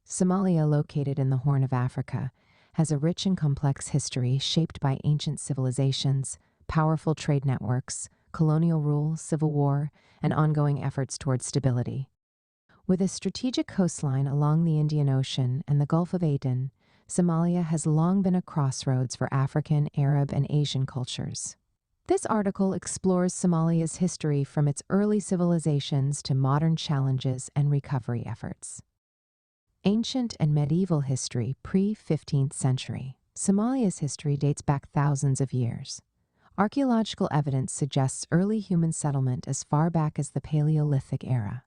Somalia, located in the Horn of Africa, has a rich and complex history shaped by ancient civilizations, powerful trade networks, colonial rule, civil war, and ongoing efforts towards stability. With a strategic coastline along the Indian Ocean and the Gulf of Aden, Somalia has long been a crossroads for African, Arab, and Asian cultures. This article explores Somalia's history from its early civilizations to modern challenges and recovery efforts. Ancient and medieval history pre-15th century. Somalia's history dates back thousands of years. Archaeological evidence suggests early human settlement as far back as the Paleolithic era.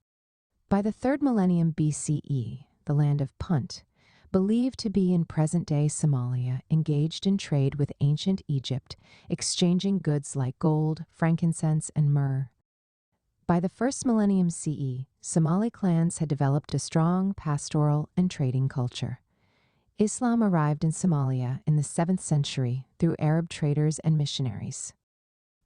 By the 3rd millennium BCE, the land of Punt, believed to be in present-day Somalia, engaged in trade with ancient Egypt, exchanging goods like gold, frankincense, and myrrh. By the 1st millennium CE, Somali clans had developed a strong pastoral and trading culture. Islam arrived in Somalia in the 7th century through Arab traders and missionaries.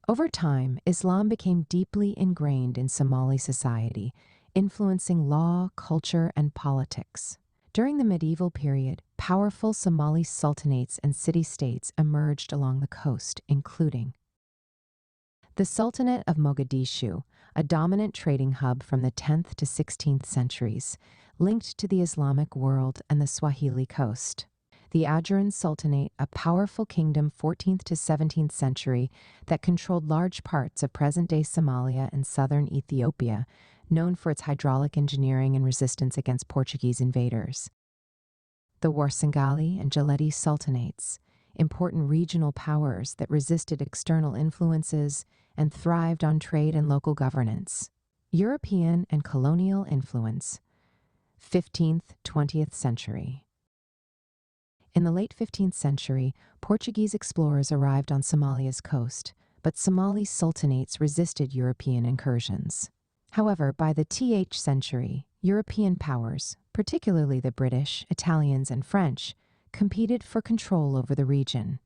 Over time, Islam became deeply ingrained in Somali society, influencing law, culture, and politics. During the medieval period, powerful Somali sultanates and city-states emerged along the coast, including the Sultanate of Mogadishu, a dominant trading hub from the 10th to 16th centuries, linked to the Islamic world and the Swahili coast. The Ajuran Sultanate, a powerful kingdom 14th to 17th century that controlled large parts of present-day Somalia and southern Ethiopia, known for its hydraulic engineering and resistance against Portuguese invaders. The Warsangali and Jaleti Sultanates, important regional powers that resisted external influences and thrived on trade and local governance. European and colonial influence, 15th, 20th century. In the late 15th century, Portuguese explorers arrived on Somalia's coast, but Somali sultanates resisted European incursions. However, by the 10th century, European powers, particularly the British, Italians, and French, competed for control over the region.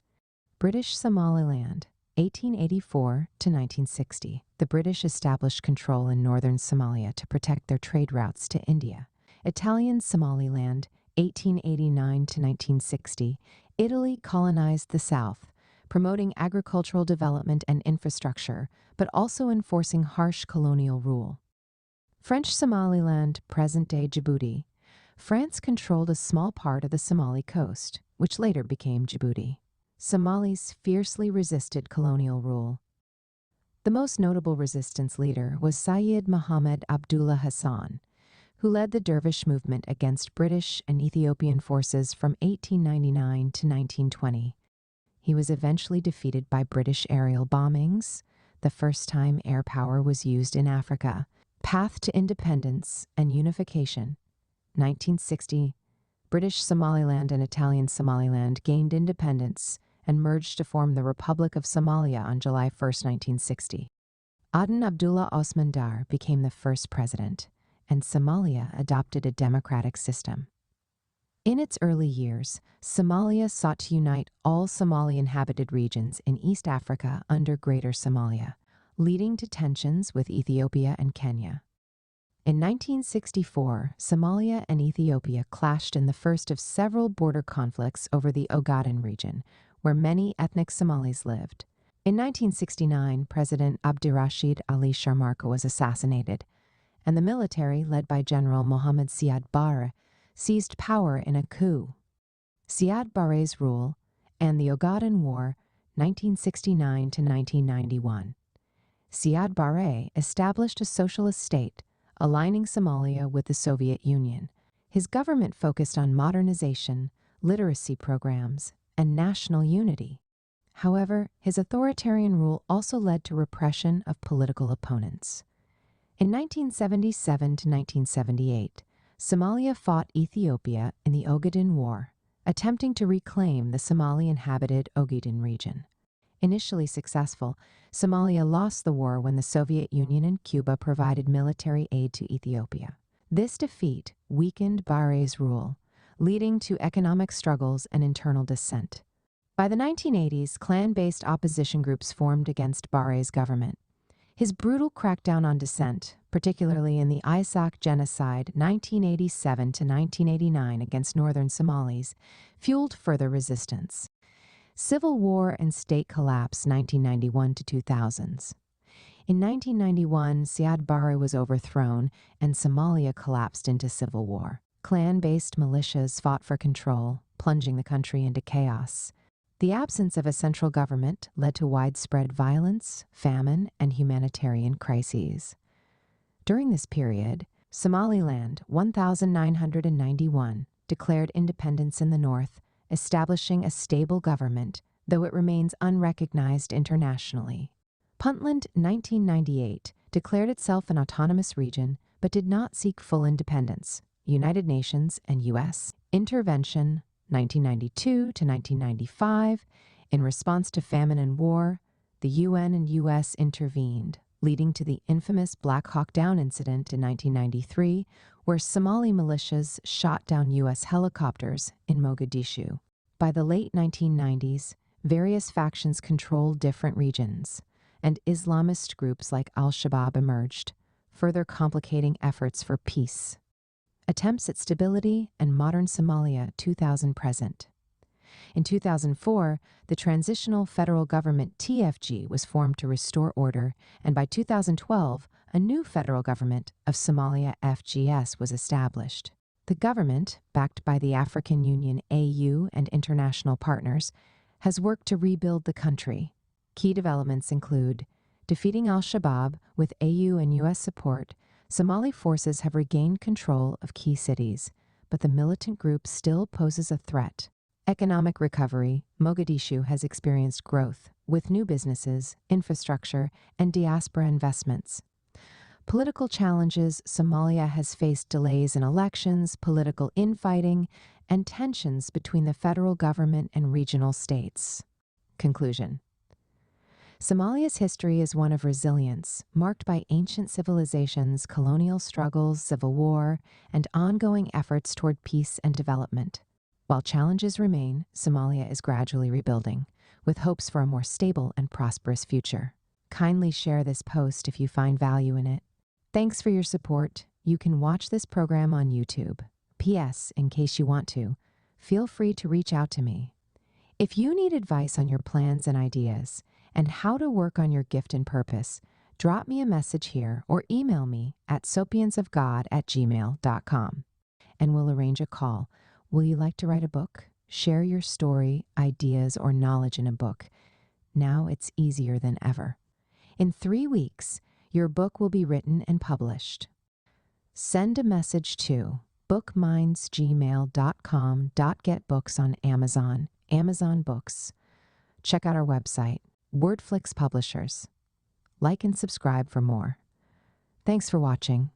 British Somaliland, 1884 to 1960. The British established control in northern Somalia to protect their trade routes to India. Italian Somaliland, 1889 to 1960. Italy colonized the south, promoting agricultural development and infrastructure, but also enforcing harsh colonial rule. French Somaliland, present-day Djibouti. France controlled a small part of the Somali coast, which later became Djibouti. Somalis fiercely resisted colonial rule. The most notable resistance leader was Syed Mohammed Abdullah Hassan, who led the dervish movement against British and Ethiopian forces from 1899 to 1920. He was eventually defeated by British aerial bombings, the first time air power was used in Africa. Path to independence and unification. 1960, British Somaliland and Italian Somaliland gained independence and merged to form the Republic of Somalia on July 1, 1960. Aden Abdullah Osman Dar became the first president, and Somalia adopted a democratic system. In its early years, Somalia sought to unite all Somali-inhabited regions in East Africa under Greater Somalia, leading to tensions with Ethiopia and Kenya. In 1964, Somalia and Ethiopia clashed in the first of several border conflicts over the Ogaden region, where many ethnic Somalis lived. In 1969, President Abdirashid Ali Sharmarka was assassinated, and the military, led by General Mohammed Siad Barre, seized power in a coup. Siad Barre's rule and the Ogaden War, 1969 to 1991. Siad Barre established a socialist state, aligning Somalia with the Soviet Union. His government focused on modernization, literacy programs, and national unity. However, his authoritarian rule also led to repression of political opponents. In 1977 to 1978, Somalia fought Ethiopia in the Ogaden War, attempting to reclaim the Somali-inhabited Ogaden region. Initially successful, Somalia lost the war when the Soviet Union and Cuba provided military aid to Ethiopia. This defeat weakened Barre's rule, leading to economic struggles and internal dissent. By the 1980s, clan-based opposition groups formed against Barre's government. His brutal crackdown on dissent, particularly in the Isaac Genocide 1987 to 1989 against northern Somalis, fueled further resistance. Civil war and state collapse 1991 to 2000s. In 1991, Siad Barre was overthrown and Somalia collapsed into civil war. Clan-based militias fought for control, plunging the country into chaos. The absence of a central government led to widespread violence, famine, and humanitarian crises. During this period, Somaliland 1991 declared independence in the north, establishing a stable government, though it remains unrecognized internationally. Puntland 1998 declared itself an autonomous region but did not seek full independence. United Nations and U.S. intervention 1992 to 1995. In response to famine and war, the UN and U.S. intervened, leading to the infamous Black Hawk Down incident in 1993, where Somali militias shot down U.S. helicopters in Mogadishu. By the late 1990s, various factions controlled different regions, and Islamist groups like Al-Shabaab emerged, further complicating efforts for peace. Attempts at stability and modern Somalia 2000 present. In 2004, the Transitional Federal Government TFG was formed to restore order, and by 2012, a new federal government of Somalia FGS was established. The government, backed by the African Union AU and international partners, has worked to rebuild the country. Key developments include defeating al-Shabaab with AU and U.S. support. Somali forces have regained control of key cities, but the militant group still poses a threat. Economic recovery. Mogadishu has experienced growth, with new businesses, infrastructure, and diaspora investments. Political challenges. Somalia has faced delays in elections, political infighting, and tensions between the federal government and regional states. Conclusion. Somalia's history is one of resilience, marked by ancient civilizations, colonial struggles, civil war, and ongoing efforts toward peace and development. While challenges remain, Somalia is gradually rebuilding, with hopes for a more stable and prosperous future. Kindly share this post if you find value in it. Thanks for your support. You can watch this program on YouTube. P.S. In case you want to, feel free to reach out to me. If you need advice on your plans and ideas, and how to work on your gift and purpose, drop me a message here or email me at sopiansofgod@gmail.com, and we'll arrange a call. Will you like to write a book? Share your story, ideas, or knowledge in a book. Now it's easier than ever. In 3 weeks, your book will be written and published. Send a message to bookmindsgmail.com.get books on Amazon, Amazon Books. Check out our website, Wordflix Publishers. Like and subscribe for more. Thanks for watching.